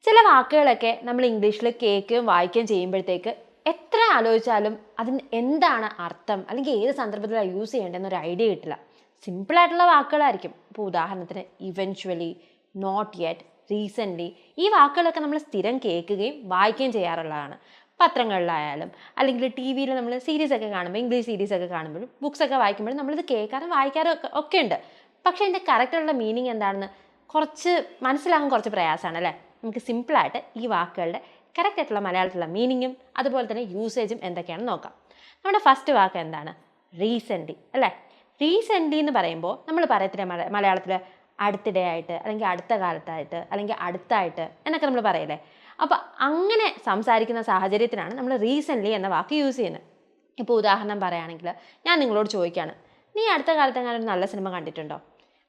ചില വാക്കുകളൊക്കെ നമ്മൾ ഇംഗ്ലീഷിൽ കേൾക്കുകയും വായിക്കുകയും ചെയ്യുമ്പോഴത്തേക്ക് എത്ര ആലോചിച്ചാലും അതിന് എന്താണ് അർത്ഥം അല്ലെങ്കിൽ ഏത് സന്ദർഭത്തിലാണ് യൂസ് ചെയ്യേണ്ടതെന്നൊരു ഐഡിയ കിട്ടില്ല. സിമ്പിളായിട്ടുള്ള വാക്കുകളായിരിക്കും. ഇപ്പോൾ ഉദാഹരണത്തിന് ഇവൻച്വലി, നോട്ട് യെറ്റ്, റീസെൻ്റ്ലി, ഈ വാക്കുകളൊക്കെ നമ്മൾ സ്ഥിരം കേൾക്കുകയും വായിക്കുകയും ചെയ്യാറുള്ളതാണ്. പത്രങ്ങളിലായാലും അല്ലെങ്കിൽ ടി വിയിൽ നമ്മൾ സീരീസൊക്കെ കാണുമ്പോൾ, ഇംഗ്ലീഷ് സീരീസൊക്കെ കാണുമ്പോഴും ബുക്സൊക്കെ വായിക്കുമ്പോഴും നമ്മളിത് കേൾക്കാറും വായിക്കാറും ഒക്കെ ഉണ്ട്. പക്ഷേ ഇതിൻ്റെ കറക്റ്റുള്ള മീനിങ് എന്താണെന്ന് മനസ്സിലാകാൻ കുറച്ച് പ്രയാസമാണ് അല്ലേ? നമുക്ക് സിമ്പിളായിട്ട് ഈ വാക്കുകളുടെ കറക്റ്റായിട്ടുള്ള മലയാളത്തിലുള്ള മീനിങ്ങും അതുപോലെ തന്നെ യൂസേജും എന്തൊക്കെയാണെന്ന് നോക്കാം. നമ്മുടെ ഫസ്റ്റ് വാക്ക് എന്താണ്? റീസെൻ്റ്ലി അല്ലേ? റീസെൻ്റ്ലി എന്ന് പറയുമ്പോൾ നമ്മൾ പറയത്തില്ല മലയാളത്തിൽ അടുത്തിടെയായിട്ട് അല്ലെങ്കിൽ അടുത്ത കാലത്തായിട്ട് അല്ലെങ്കിൽ അടുത്തായിട്ട് എന്നൊക്കെ നമ്മൾ പറയല്ലേ. അപ്പോൾ അങ്ങനെ സംസാരിക്കുന്ന സാഹചര്യത്തിനാണ് നമ്മൾ റീസെൻ്റ്ലി എന്ന വാക്ക് യൂസ് ചെയ്യുന്നത്. ഇപ്പോൾ ഉദാഹരണം പറയുകയാണെങ്കിൽ ഞാൻ നിങ്ങളോട് ചോദിക്കുകയാണ്, നീ അടുത്ത കാലത്ത് അങ്ങനെ ഒരു നല്ല സിനിമ കണ്ടിട്ടുണ്ടോ?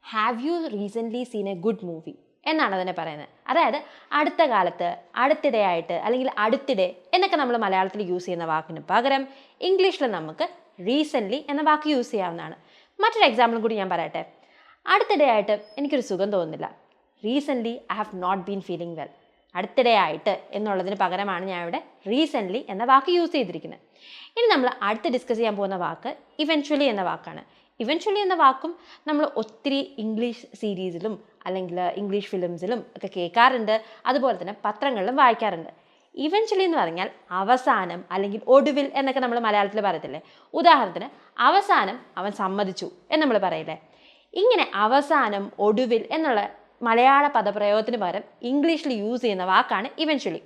Have you recently seen a good movie എന്നാണ് അതിനെ പറയുന്നത്. അതായത് അടുത്ത കാലത്ത്, അടുത്തിടെയായിട്ട് അല്ലെങ്കിൽ അടുത്തിടെ എന്നൊക്കെ നമ്മൾ മലയാളത്തിൽ യൂസ് ചെയ്യുന്ന വാക്കിന് പകരം ഇംഗ്ലീഷിൽ നമുക്ക് റീസെൻ്റ്ലി എന്ന വാക്ക് യൂസ് ചെയ്യാവുന്നതാണ്. മറ്റൊരു എക്സാമ്പിളും കൂടി ഞാൻ പറയട്ടെ. അടുത്തിടെയായിട്ട് എനിക്കൊരു സുഖം തോന്നുന്നില്ല. Recently I have not been feeling well. അടുത്തിടെയായിട്ട് എന്നുള്ളതിന് പകരമാണ് ഞാൻ ഇവിടെ റീസെൻ്റ്ലി എന്ന വാക്ക് യൂസ് ചെയ്തിരിക്കുന്നത്. ഇനി നമ്മൾ അടുത്ത് ഡിസ്കസ് ചെയ്യാൻ പോകുന്ന വാക്ക് ഇവൻച്വലി എന്ന വാക്കാണ്. ഇവൻച്വലി എന്ന വാക്കും നമ്മൾ ഒത്തിരി ഇംഗ്ലീഷ് സീരീസിലും അല്ലെങ്കിൽ ഇംഗ്ലീഷ് ഫിലിംസിലും ഒക്കെ കേൾക്കാറുണ്ട്, അതുപോലെ തന്നെ പത്രങ്ങളിലും വായിക്കാറുണ്ട്. ഇവൻച്വലി എന്ന് പറഞ്ഞാൽ അവസാനം അല്ലെങ്കിൽ ഒടുവിൽ എന്നൊക്കെ നമ്മൾ മലയാളത്തിൽ പറയത്തില്ലേ. ഉദാഹരണത്തിന് അവസാനം അവൻ സമ്മതിച്ചു എന്ന് നമ്മൾ പറയില്ലേ. ഇങ്ങനെ അവസാനം, ഒടുവിൽ എന്നുള്ള മലയാള പദപ്രയോഗത്തിന് പകരം ഇംഗ്ലീഷിൽ യൂസ് ചെയ്യുന്ന വാക്കാണ് ഇവൻച്വലി.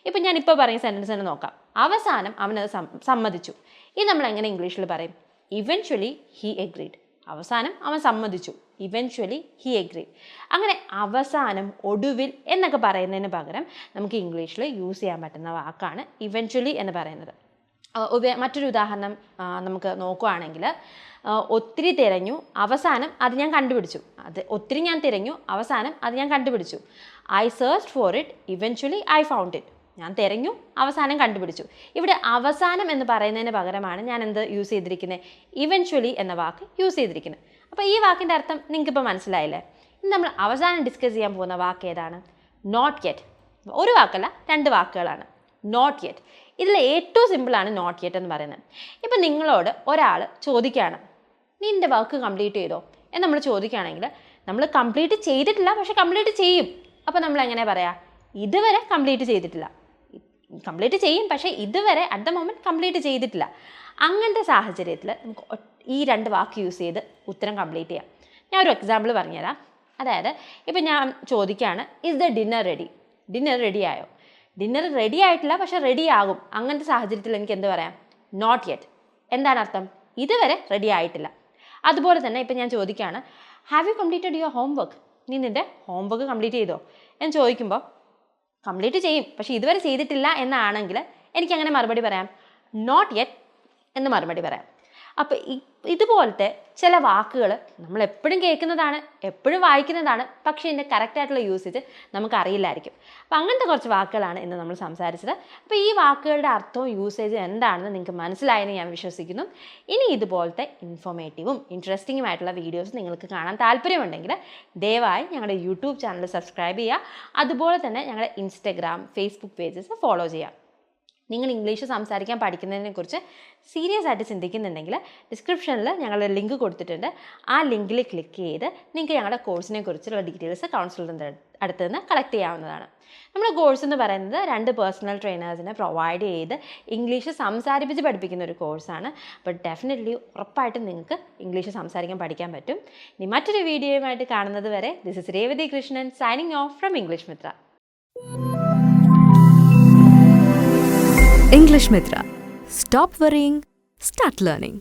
ഇപ്പം ഞാനിപ്പോൾ പറയുന്ന സെൻറ്റൻസ് തന്നെ നോക്കാം. അവസാനം അവനത് സമ്മതിച്ചു. ഇത് നമ്മൾ എങ്ങനെ ഇംഗ്ലീഷിൽ പറയും? Eventually he agreed. അവസാനം അവൻ സമ്മതിച്ചു. Eventually he agreed. അങ്ങനെ അവസാനം, ഒടുവിൽ എന്നൊക്കെ പറയുന്നതിന് പകരം നമുക്ക് ഇംഗ്ലീഷിൽ യൂസ് ചെയ്യാൻ പറ്റുന്ന വാക്കാണ് ഇവൻച്വലി എന്ന് പറയുന്നത്. മറ്റൊരു ഉദാഹരണം നമുക്ക് നോക്കുകയാണെങ്കിൽ, ഒത്തിരി തിരഞ്ഞു, അവസാനം അത് ഞാൻ കണ്ടുപിടിച്ചു. ഒത്തിരി ഞാൻ തിരഞ്ഞു, അവസാനം അത് ഞാൻ കണ്ടുപിടിച്ചു. I searched for it, eventually I found it. ഞാൻ തിരഞ്ഞു, അവസാനം കണ്ടുപിടിച്ചു. ഇവിടെ അവസാനം എന്ന് പറയുന്നതിന് പകരമാണ് ഞാൻ എന്ത് യൂസ് ചെയ്തിരിക്കുന്നത്? ഇവൻച്വലി എന്ന വാക്ക് യൂസ് ചെയ്തിരിക്കുന്നത്. അപ്പോൾ ഈ വാക്കിൻ്റെ അർത്ഥം നിങ്ങൾക്കിപ്പോൾ മനസ്സിലായില്ലേ? ഇനി നമ്മൾ അവസാനം ഡിസ്കസ് ചെയ്യാൻ പോകുന്ന വാക്ക് ഏതാണ്? Not yet. ഒരു വാക്കല്ല, രണ്ട് വാക്കുകളാണ്. Not yet. ഇതിൽ ഏറ്റവും സിമ്പിളാണ് നോട്ട് യെറ്റ് എന്ന് പറയുന്നത്. ഇപ്പം നിങ്ങളോട് ഒരാൾ ചോദിക്കുകയാണ്, നിൻ്റെ വർക്ക് കംപ്ലീറ്റ് ചെയ്തോ എന്ന് നമ്മൾ ചോദിക്കുകയാണെങ്കിൽ, നമ്മൾ കംപ്ലീറ്റ് ചെയ്തിട്ടില്ല പക്ഷെ കംപ്ലീറ്റ് ചെയ്യും. അപ്പോൾ നമ്മൾ എങ്ങനെ പറയാം? ഇതുവരെ കംപ്ലീറ്റ് ചെയ്തിട്ടില്ല. കംപ്ലീറ്റ് ചെയ്യും പക്ഷേ ഇതുവരെ അറ്റ് ദ മൊമെൻറ്റ് കംപ്ലീറ്റ് ചെയ്തിട്ടില്ല. അങ്ങനത്തെ സാഹചര്യത്തിൽ നമുക്ക് ഈ രണ്ട് വാക്ക് യൂസ് ചെയ്ത് ഉത്തരം കംപ്ലീറ്റ് ചെയ്യാം. ഞാൻ ഒരു എക്സാമ്പിൾ പറഞ്ഞുതരാം. അതായത് ഇപ്പം ഞാൻ ചോദിക്കുകയാണ്, is the dinner ready? Dinner ready ആയോ? ഡിന്നർ റെഡി ആയിട്ടില്ല പക്ഷേ റെഡി ആകും. അങ്ങനത്തെ സാഹചര്യത്തിൽ എനിക്ക് എന്ത് പറയാം? Not yet. എന്താണ് അർത്ഥം? ഇതുവരെ റെഡി ആയിട്ടില്ല. അതുപോലെ തന്നെ ഇപ്പം ഞാൻ ചോദിക്കുകയാണ്, have you completed your homework? നീ നിൻ്റെ ഹോംവർക്ക് കംപ്ലീറ്റ് ചെയ്തോ എന്ന് ചോദിക്കുമ്പോൾ കംപ്ലീറ്റ് ചെയ്യും പക്ഷേ ഇതുവരെ ചെയ്തിട്ടില്ല എന്നാണെങ്കിൽ എനിക്കങ്ങനെ മറുപടി പറയാം, നോട്ട് യെറ്റ് എന്ന് മറുപടി പറയാം. അപ്പോൾ ഇതുപോലത്തെ ചില വാക്കുകൾ നമ്മൾ എപ്പോഴും കേൾക്കുന്നതാണ്, എപ്പോഴും വായിക്കുന്നതാണ്, പക്ഷേ ഇതിൻ്റെ കറക്റ്റായിട്ടുള്ള യൂസേജ് നമുക്കറിയില്ലായിരിക്കും. അപ്പോൾ അങ്ങനത്തെ കുറച്ച് വാക്കുകളാണ് ഇന്ന് നമ്മൾ സംസാരിച്ചത്. അപ്പോൾ ഈ വാക്കുകളുടെ അർത്ഥവും യൂസേജും എന്താണെന്ന് നിങ്ങൾക്ക് മനസ്സിലായെന്ന് ഞാൻ വിശ്വസിക്കുന്നു. ഇനി ഇതുപോലത്തെ ഇൻഫോർമേറ്റീവും ഇൻട്രസ്റ്റിങ്ങുമായിട്ടുള്ള വീഡിയോസ് നിങ്ങൾക്ക് കാണാൻ താല്പര്യമുണ്ടെങ്കിൽ ദയവായി ഞങ്ങളുടെ യൂട്യൂബ് ചാനൽ സബ്സ്ക്രൈബ് ചെയ്യുക. അതുപോലെ തന്നെ ഞങ്ങളുടെ ഇൻസ്റ്റഗ്രാം, ഫേസ്ബുക്ക് പേജസ് ഫോളോ ചെയ്യുക. നിങ്ങൾ ഇംഗ്ലീഷ് സംസാരിക്കാൻ പഠിക്കുന്നതിനെക്കുറിച്ച് സീരിയസ് ആയിട്ട് ചിന്തിക്കുന്നുണ്ടെങ്കിൽ ഡിസ്ക്രിപ്ഷനിൽ ഞങ്ങളുടെ ലിങ്ക് കൊടുത്തിട്ടുണ്ട്. ആ ലിങ്കിൽ ക്ലിക്ക് ചെയ്ത് നിങ്ങൾക്ക് ഞങ്ങളുടെ കോഴ്സിനെ കുറിച്ചുള്ള ഡീറ്റെയിൽസ് കൗൺസിലറിൻ്റെ അടുത്ത് നിന്ന് കളക്ട് ചെയ്യാവുന്നതാണ്. നമ്മുടെ കോഴ്സ് എന്ന് പറയുന്നത് 2 പേഴ്സണൽ ട്രെയിനേഴ്സിനെ പ്രൊവൈഡ് ചെയ്ത് ഇംഗ്ലീഷ് സംസാരിപ്പിച്ച് പഠിപ്പിക്കുന്ന ഒരു കോഴ്സാണ്. അപ്പോൾ ഡെഫിനറ്റ്ലി ഉറപ്പായിട്ടും നിങ്ങൾക്ക് ഇംഗ്ലീഷ് സംസാരിക്കാൻ പഠിക്കാൻ പറ്റും. ഇനി മറ്റൊരു വീഡിയോയുമായിട്ട് കാണുന്നത് വരെ, this is Revathi Krishnan signing off from English Mithra. English Mithra. Stop worrying, start learning.